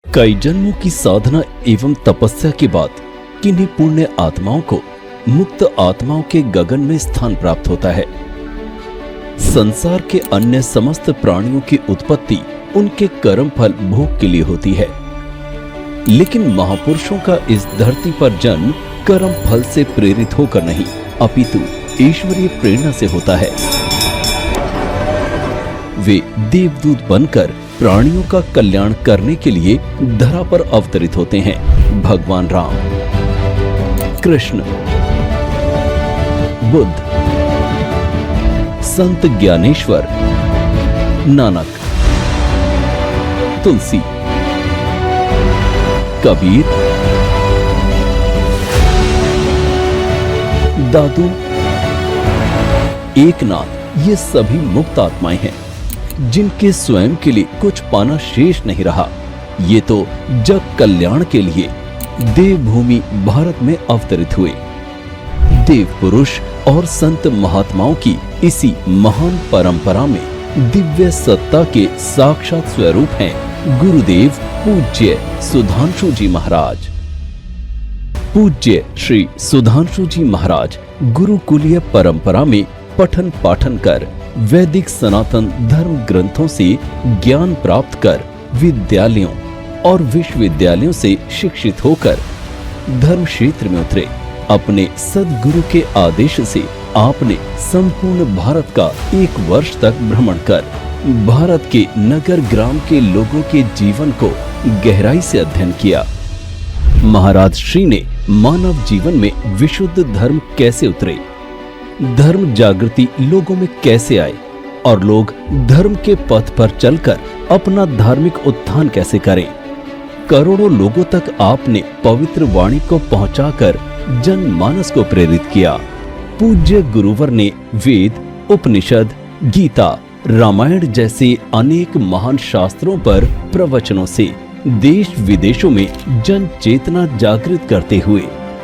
कई जन्मों की साधना एवं तपस्या के बाद किन्हीं पुण्य आत्माओं को मुक्त आत्माओं के गगन में स्थान प्राप्त होता है। संसार के अन्य समस्त प्राणियों की उत्पत्ति उनके कर्म फल भोग के लिए होती है, लेकिन महापुरुषों का इस धरती पर जन्म कर्म फल से प्रेरित होकर नहीं, अपितु ईश्वरीय प्रेरणा से होता है। वे देवदूत बनकर प्राणियों का कल्याण करने के लिए धरा पर अवतरित होते हैं। भगवान राम, कृष्ण, बुद्ध, संत ज्ञानेश्वर, नानक, तुलसी, कबीर, दादू, एकनाथ, ये सभी मुक्त आत्माएं हैं जिनके स्वयं के लिए कुछ पाना शेष नहीं रहा। ये तो जग कल्याण के लिए देवभूमि भारत में अवतरित हुए। देव पुरुष और संत महात्माओं की इसी महान परंपरा में दिव्य सत्ता के साक्षात स्वरूप हैं गुरुदेव पूज्य सुधांशु जी महाराज। पूज्य श्री सुधांशु जी महाराज गुरुकुलीय परंपरा में पठन पाठन कर वैदिक सनातन धर्म ग्रंथों से ज्ञान प्राप्त कर विद्यालयों और विश्वविद्यालयों से शिक्षित होकर धर्म क्षेत्र में उतरे। अपने सद्गुरु के आदेश से आपने संपूर्ण भारत का 1 वर्ष तक भ्रमण कर भारत के नगर ग्राम के लोगों के जीवन को गहराई से अध्ययन किया। महाराज श्री ने मानव जीवन में विशुद्ध धर्म कैसे उतरे, धर्म जागृति लोगों में कैसे आए और लोग धर्म के पथ पर चलकर अपना धार्मिक उत्थान कैसे करें, करोड़ों लोगों तक आपने पवित्र वाणी को पहुंचाकर जनमानस को प्रेरित किया। पूज्य गुरुवर ने वेद, उपनिषद, गीता, रामायण जैसे अनेक महान शास्त्रों पर प्रवचनों से देश विदेशों में जन चेतना जागृत करते हुए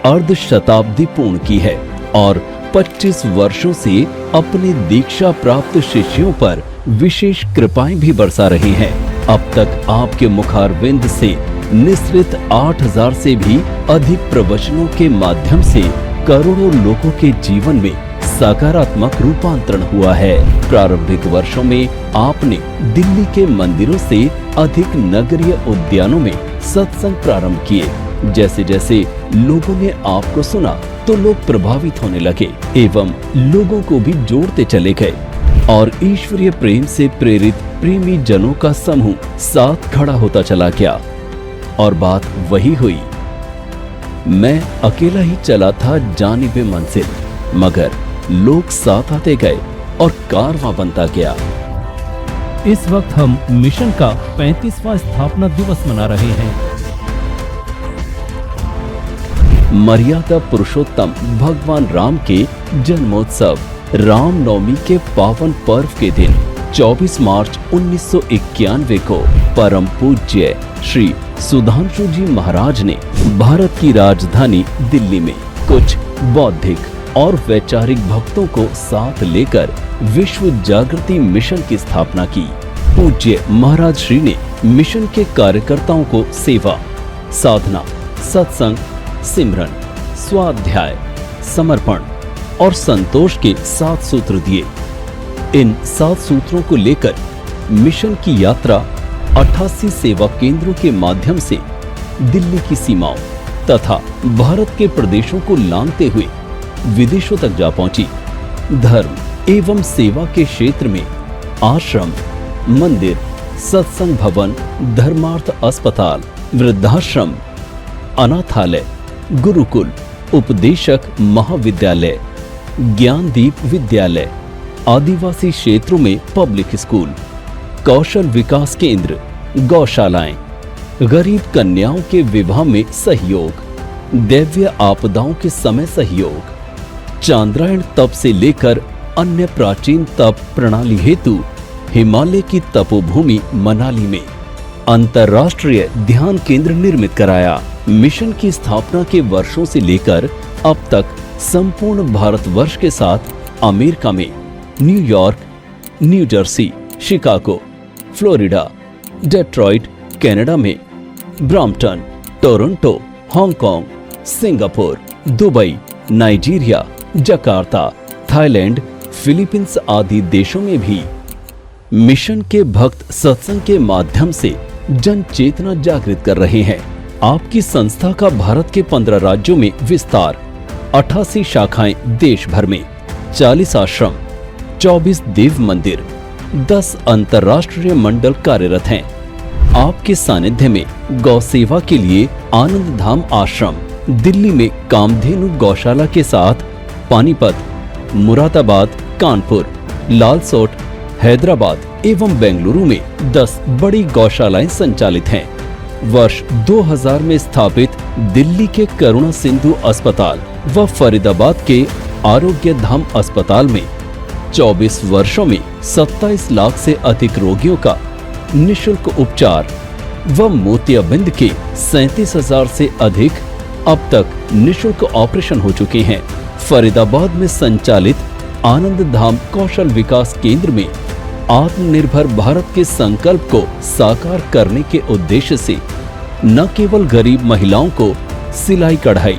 अर्ध शताब्दी पूर्ण की है और 25 वर्षों से अपने दीक्षा प्राप्त शिष्यों पर विशेष कृपाएं भी बरसा रहे हैं। अब तक आपके मुखारविंद से निसृत 8000 से भी अधिक प्रवचनों के माध्यम से करोड़ों लोगों के जीवन में सकारात्मक रूपांतरण हुआ है। प्रारंभिक वर्षों में आपने दिल्ली के मंदिरों से अधिक नगरीय उद्यानों में सत्संग प्रारंभ किए। जैसे जैसे लोगों ने आपको सुना तो लोग प्रभावित होने लगे एवं लोगों को भी जोड़ते चले गए और ईश्वरीय प्रेम से प्रेरित प्रेमी जनों का समूह साथ खड़ा होता चला गया। और बात वही हुई, मैं अकेला ही चला था जानिबे मंजिल, मगर लोग साथ आते गए और कारवां बनता गया। इस वक्त हम मिशन का 35वां स्थापना दिवस मना रहे हैं। मर्यादा पुरुषोत्तम भगवान राम के जन्मोत्सव रामनवमी के पावन पर्व के दिन 24 मार्च 1991 को परम पूज्य श्री सुधांशु जी महाराज ने भारत की राजधानी दिल्ली में कुछ बौद्धिक और वैचारिक भक्तों को साथ लेकर विश्व जागृति मिशन की स्थापना की। पूज्य महाराज श्री ने मिशन के कार्यकर्ताओं को सेवा, साधना, सत्संग, सिमरन, स्वाध्याय, समर्पण और संतोष के 7 सूत्र दिए। इन 7 सूत्रों को लेकर मिशन की यात्रा 88 सेवा केंद्रों के माध्यम से दिल्ली की सीमाओं तथा भारत के प्रदेशों को लांघते हुए विदेशों तक जा पहुंची। धर्म एवं सेवा के क्षेत्र में आश्रम, मंदिर, सत्संग भवन, धर्मार्थ अस्पताल, वृद्धाश्रम, अनाथालय, गुरुकुल, उपदेशक महाविद्यालय, ज्ञानदीप विद्यालय, आदिवासी क्षेत्रों में पब्लिक स्कूल, कौशल विकास केंद्र, गौशालाएं, गरीब कन्याओं के विवाह में सहयोग, दैवीय आपदाओं के समय सहयोग, चांद्रायण तप से लेकर अन्य प्राचीन तप प्रणाली हेतु हिमालय की तपोभूमि मनाली में अंतर्राष्ट्रीय ध्यान केंद्र निर्मित कराया। मिशन की स्थापना के वर्षों से लेकर अब तक संपूर्ण भारतवर्ष के साथ अमेरिका में New York, New Jersey, Chicago, Florida, Detroit, Canada में Brampton, Toronto, Hong Kong, Singapore, Dubai, Nigeria, Jakarta, Thailand, Philippines आदि देशों में भी मिशन के भक्त सत्संग के माध्यम से जन चेतना जागृत कर रहे हैं। आपकी संस्था का भारत के 15 राज्यों में विस्तार, 88 शाखाएं देश भर में, 40 आश्रम, 24 देव मंदिर, 10 अंतर्राष्ट्रीय मंडल कार्यरत हैं। आपके सानिध्य में गौ सेवा के लिए आनंद धाम आश्रम, दिल्ली में कामधेनु गौशाला के साथ पानीपत, मुरादाबाद, कानपुर, लालसोट, हैदराबाद एवं बेंगलुरु में 10 बड़ी गौशालाएं संचालित हैं। वर्ष 2000 में स्थापित दिल्ली के करुणा सिंधु अस्पताल व फरीदाबाद के आरोग्य धाम अस्पताल में 24 वर्षों में 27 लाख से अधिक रोगियों का निशुल्क उपचार व मोतियाबिंद के 37,000 से अधिक अब तक निशुल्क ऑपरेशन हो चुके हैं। फरीदाबाद में संचालित आनंद धाम कौशल विकास केंद्र में आत्मनिर्भर भारत के संकल्प को साकार करने के उद्देश्य से न केवल गरीब महिलाओं को सिलाई कढ़ाई,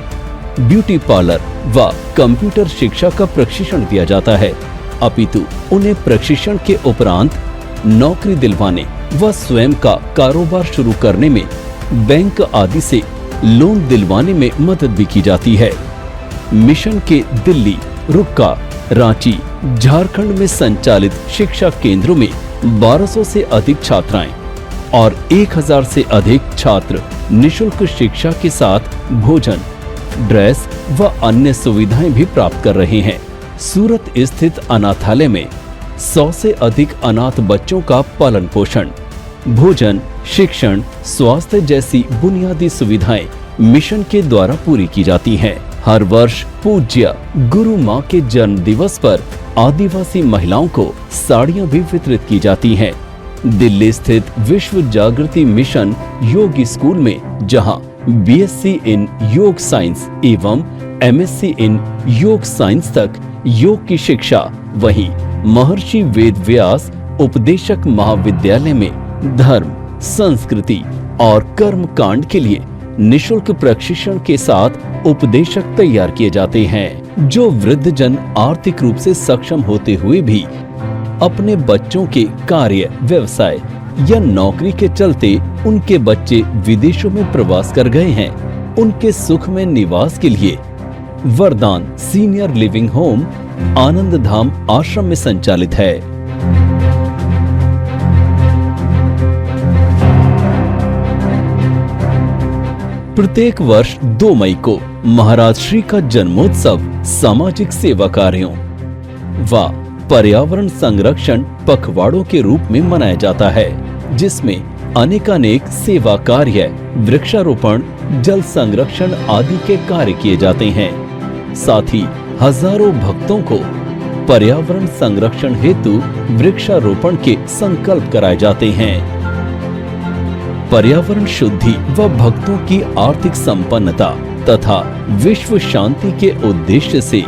ब्यूटी पार्लर व कंप्यूटर शिक्षा का प्रशिक्षण दिया जाता है, अपितु उन्हें प्रशिक्षण के उपरांत नौकरी दिलवाने व स्वयं का कारोबार शुरू करने में बैंक आदि से लोन दिलवाने में मदद भी की जाती है। मिशन के दिल्ली, रुक्का, रांची, झारखंड में संचालित शिक्षा केंद्रों में 1200 से अधिक छात्राएं और 1000 से अधिक छात्र निशुल्क शिक्षा के साथ भोजन, ड्रेस व अन्य सुविधाएं भी प्राप्त कर रहे हैं। सूरत स्थित अनाथालय में 100 से अधिक अनाथ बच्चों का पालन पोषण, भोजन, शिक्षण, स्वास्थ्य जैसी बुनियादी सुविधाएं मिशन के द्वारा पूरी की जाती हैं। हर वर्ष पूज्य गुरु माँ के जन्म दिवस पर आदिवासी महिलाओं को साड़ियां भी वितरित की जाती हैं। दिल्ली स्थित विश्व जागृति मिशन योग स्कूल में जहां बीएससी इन योग साइंस एवं एमएससी इन योग साइंस तक योग की शिक्षा, वहीं महर्षि वेद व्यास उपदेशक महाविद्यालय में धर्म, संस्कृति और कर्म कांड के लिए निशुल्क प्रशिक्षण के साथ उपदेशक तैयार किए जाते हैं, जो वृद्ध जन आर्थिक रूप से सक्षम होते हुए भी अपने बच्चों के कार्य, व्यवसाय या नौकरी के चलते उनके बच्चे विदेशों में प्रवास कर गए हैं, उनके सुख में निवास के लिए वरदान सीनियर लिविंग होम आनंद धाम आश्रम में संचालित है। प्रत्येक वर्ष 2 मई को महाराज श्री का जन्मोत्सव सामाजिक सेवा कार्यों व पर्यावरण संरक्षण पखवाड़ों के रूप में मनाया जाता है, जिसमें अनेकानेक सेवा कार्य, वृक्षारोपण, जल संरक्षण आदि के कार्य किए जाते हैं। साथ ही हजारों भक्तों को पर्यावरण संरक्षण हेतु वृक्षारोपण के संकल्प कराए जाते हैं। पर्यावरण शुद्धि व भक्तों की आर्थिक संपन्नता तथा विश्व शांति के उद्देश्य से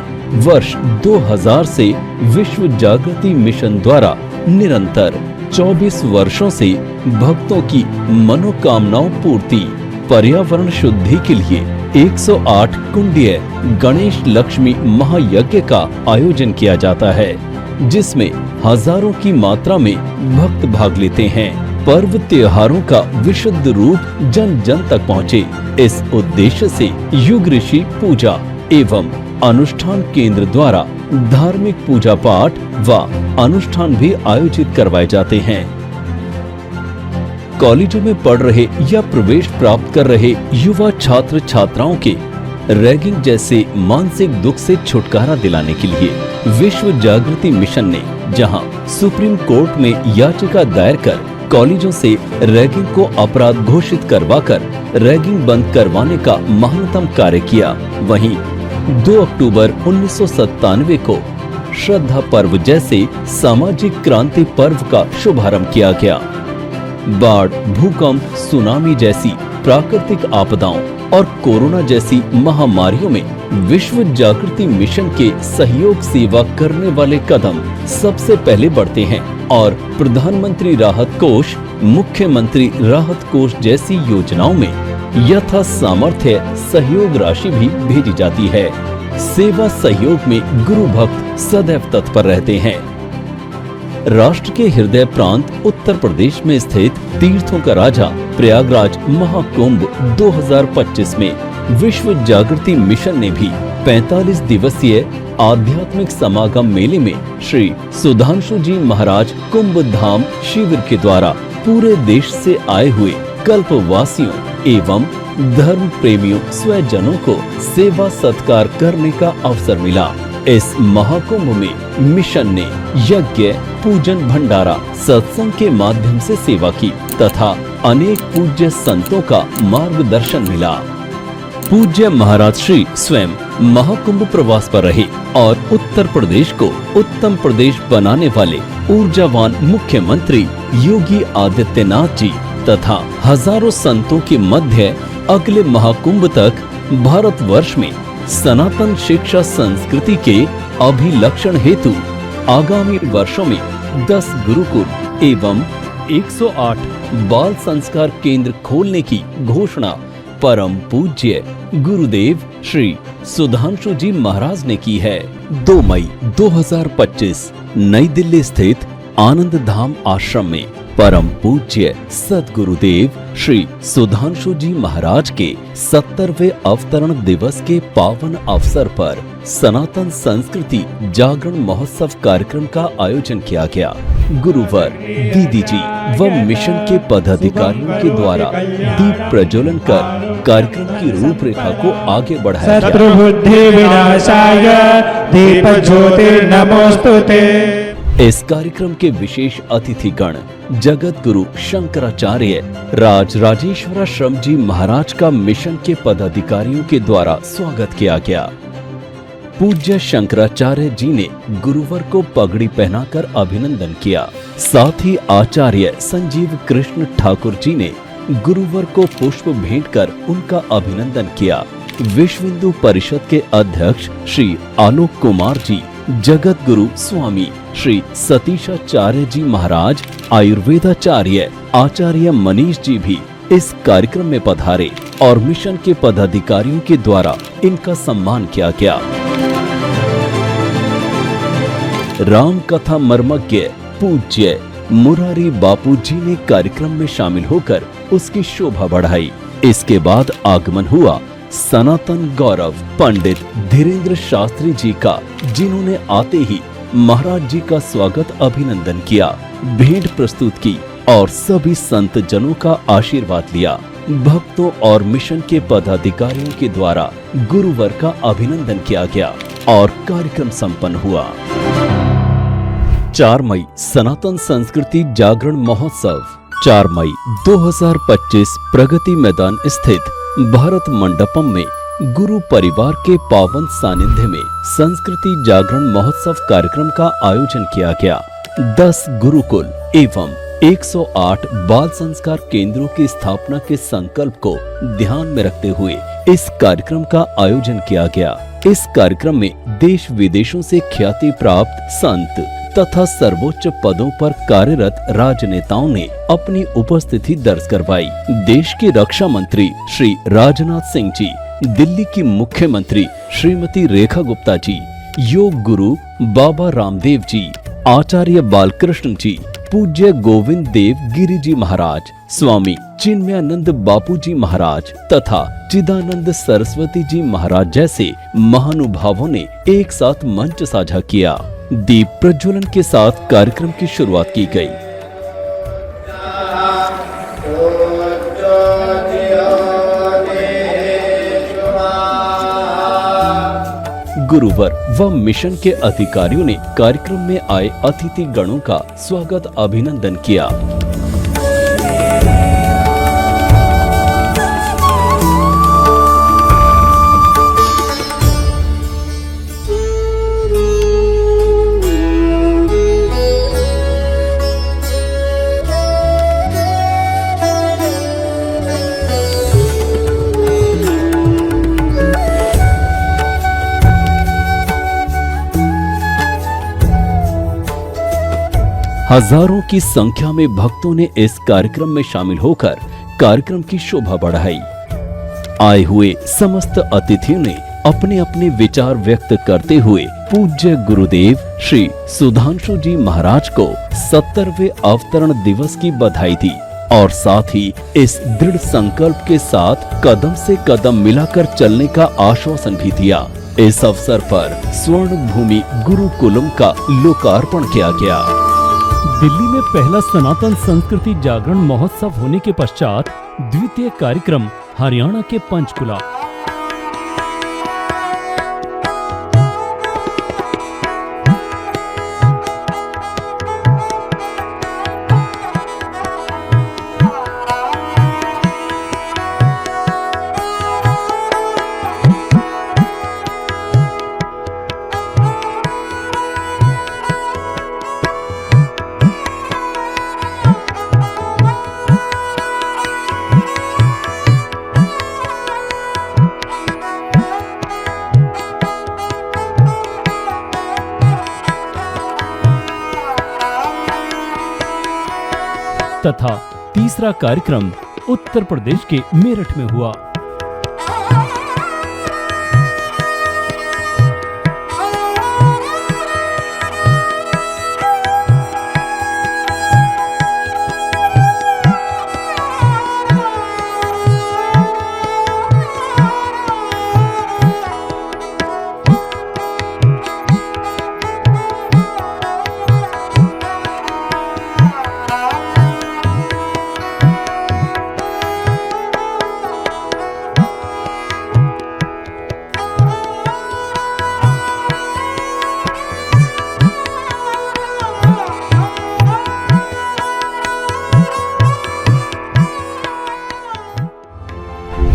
वर्ष 2000 से विश्व जागृति मिशन द्वारा निरंतर 24 वर्षों से भक्तों की मनोकामनाओं पूर्ति, पर्यावरण शुद्धि के लिए 108 कुंडीय गणेश लक्ष्मी महायज्ञ का आयोजन किया जाता है, जिसमें हजारों की मात्रा में भक्त भाग लेते हैं। पर्व त्योहारों का विशुद्ध रूप जन जन तक पहुँचे, इस उद्देश्य से युग ऋषि पूजा एवं अनुष्ठान केंद्र द्वारा धार्मिक पूजा पाठ व अनुष्ठान भी आयोजित करवाए जाते हैं। कॉलेजों में पढ़ रहे या प्रवेश प्राप्त कर रहे युवा छात्र छात्राओं के रैगिंग जैसे मानसिक दुख से छुटकारा दिलाने के लिए विश्व जागृति मिशन ने जहां सुप्रीम कोर्ट में याचिका दायर कर कॉलेजों से रैगिंग को अपराध घोषित करवाकर रैगिंग बंद करवाने का महानतम कार्य किया, वहीं 2 अक्टूबर 1997 को श्रद्धा पर्व जैसे सामाजिक क्रांति पर्व का शुभारंभ किया गया। बाढ़, भूकंप, सुनामी जैसी प्राकृतिक आपदाओं और कोरोना जैसी महामारियों में विश्व जागृति मिशन के सहयोग सेवा करने वाले कदम सबसे पहले बढ़ते हैं और प्रधानमंत्री राहत कोष, मुख्यमंत्री राहत कोष जैसी योजनाओं में यथा सामर्थ्य सहयोग राशि भी भेजी जाती है। सेवा सहयोग में गुरु भक्त सदैव तत्पर रहते हैं। राष्ट्र के हृदय प्रांत उत्तर प्रदेश में स्थित तीर्थों का राजा प्रयागराज महाकुंभ 2025 में विश्व जागृति मिशन ने भी 45 दिवसीय आध्यात्मिक समागम मेले में श्री सुधांशु जी महाराज कुंभ धाम शिविर के द्वारा पूरे देश से आए हुए कल्पवासियों एवं धर्म प्रेमियों स्वजनों को सेवा सत्कार करने का अवसर मिला। इस महाकुंभ में मिशन ने यज्ञ, पूजन, भंडारा, सत्संग के माध्यम से सेवा की तथा अनेक पूज्य संतों का मार्गदर्शन मिला। पूज्य महाराज श्री स्वयं महाकुंभ प्रवास पर रहे और उत्तर प्रदेश को उत्तम प्रदेश बनाने वाले ऊर्जावान मुख्यमंत्री योगी आदित्यनाथ जी तथा हजारों संतों के मध्य अगले महाकुंभ तक भारतवर्ष में सनातन शिक्षा संस्कृति के अभिलक्षण हेतु आगामी वर्षों में 10 गुरुकुल एवं 108 बाल संस्कार केंद्र खोलने की घोषणा परम पूज्य गुरुदेव श्री सुधांशु जी महाराज ने की है। 2 मई 2025 नई दिल्ली स्थित आनंद धाम आश्रम में परम पूज्य सद्गुरुदेव श्री सुधांशु जी महाराज के 70वें अवतरण दिवस के पावन अवसर पर सनातन संस्कृति जागरण महोत्सव कार्यक्रम का आयोजन किया गया। गुरुवर, दीदी जी व मिशन के पदाधिकारियों के द्वारा दीप प्रज्वलन कर कार्यक्रम की रूपरेखा को आगे बढ़ाया गया। शत्रुबुद्धि विनाशाय दीप ज्योति नमोस्तुते। इस कार्यक्रम के विशेष अतिथिगण जगत गुरु शंकराचार्य राज राजेश्वराश्रम जी महाराज का मिशन के पदाधिकारियों के द्वारा स्वागत किया गया। पूज्य शंकराचार्य जी ने गुरुवर को पगड़ी पहनाकर अभिनंदन किया। साथ ही आचार्य संजीव कृष्ण ठाकुर जी ने गुरुवर को पुष्प भेंट कर उनका अभिनंदन किया। विश्व हिंदू परिषद के अध्यक्ष श्री आलोक कुमार जी, जगत गुरु स्वामी श्री सतीशाचार्य जी महाराज, आयुर्वेदाचार्य आचार्य मनीष जी भी इस कार्यक्रम में पधारे और मिशन के पदाधिकारियों के द्वारा इनका सम्मान किया गया। राम कथा मर्मज्ञ पूज्य मुरारी बापू जी ने कार्यक्रम में शामिल होकर उसकी शोभा बढ़ाई। इसके बाद आगमन हुआ सनातन गौरव पंडित धीरेन्द्र शास्त्री जी का, जिन्होंने आते ही महाराज जी का स्वागत अभिनंदन किया, भेंट प्रस्तुत की और सभी संत जनों का आशीर्वाद लिया। भक्तों और मिशन के पदाधिकारियों के द्वारा गुरुवर का अभिनंदन किया गया और कार्यक्रम संपन्न हुआ। 4 मई सनातन संस्कृति जागरण महोत्सव। 4 मई 2025 प्रगति मैदान स्थित भारत मंडपम में गुरु परिवार के पावन सानिध्य में संस्कृति जागरण महोत्सव कार्यक्रम का आयोजन किया गया। 10 गुरुकुल एवं 108 बाल संस्कार केंद्रों की स्थापना के संकल्प को ध्यान में रखते हुए इस कार्यक्रम का आयोजन किया गया। इस कार्यक्रम में देश विदेशों से ख्याति प्राप्त संत तथा सर्वोच्च पदों पर कार्यरत राजनेताओं ने अपनी उपस्थिति दर्ज करवाई। देश के रक्षा मंत्री श्री राजनाथ सिंह जी, दिल्ली की मुख्यमंत्री श्रीमती रेखा गुप्ता जी, योग गुरु बाबा रामदेव जी, आचार्य बालकृष्ण जी, पूज्य गोविंद देव गिरि जी महाराज, स्वामी चिन्मयानंद बापू जी महाराज तथा चिदानंद सरस्वती जी महाराज जैसे महानुभावों ने एक साथ मंच साझा किया। दीप प्रज्वलन के साथ कार्यक्रम की शुरुआत की गई। गुरुवर व मिशन के अधिकारियों ने कार्यक्रम में आए अतिथि गणों का स्वागत अभिनंदन किया। हजारों की संख्या में भक्तों ने इस कार्यक्रम में शामिल होकर कार्यक्रम की शोभा बढ़ाई। आए हुए समस्त अतिथियों ने अपने अपने विचार व्यक्त करते हुए पूज्य गुरुदेव श्री सुधांशु जी महाराज को 70वें अवतरण दिवस की बधाई दी और साथ ही इस दृढ़ संकल्प के साथ कदम से कदम मिलाकर चलने का आश्वासन भी दिया। इस अवसर पर स्वर्ण भूमि गुरुकुलम का लोकार्पण किया गया। दिल्ली में पहला सनातन संस्कृति जागरण महोत्सव होने के पश्चात द्वितीय कार्यक्रम हरियाणा के पंचकुला। तथा तीसरा कार्यक्रम उत्तर प्रदेश के मेरठ में हुआ।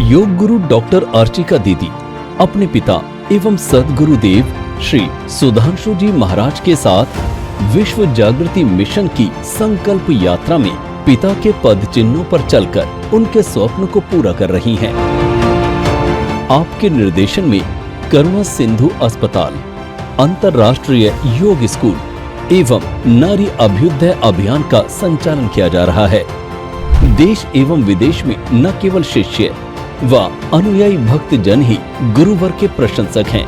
योग गुरु डॉक्टर अर्चिका दीदी अपने पिता एवं सद्गुरुदेव श्री सुधांशु जी महाराज के साथ विश्व जागृति मिशन की संकल्प यात्रा में पिता के पद चिन्हों पर चलकर उनके स्वप्न को पूरा कर रही हैं। आपके निर्देशन में करुणा सिंधु अस्पताल, अंतर्राष्ट्रीय योग स्कूल एवं नारी अभ्युदय अभियान का संचालन किया जा रहा है। देश एवं विदेश में न केवल शिष्य व अनुयायी भक्त जन ही गुरुवर के प्रशंसक हैं,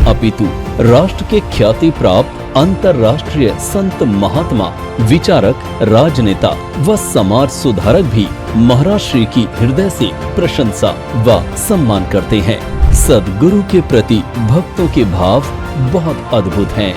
अपितु राष्ट्र के ख्याति प्राप्त अंतर्राष्ट्रीय संत महात्मा, विचारक, राजनेता व समाज सुधारक भी महाराज श्री की हृदय से प्रशंसा व सम्मान करते हैं। सद्गुरु के प्रति भक्तों के भाव बहुत अद्भुत हैं।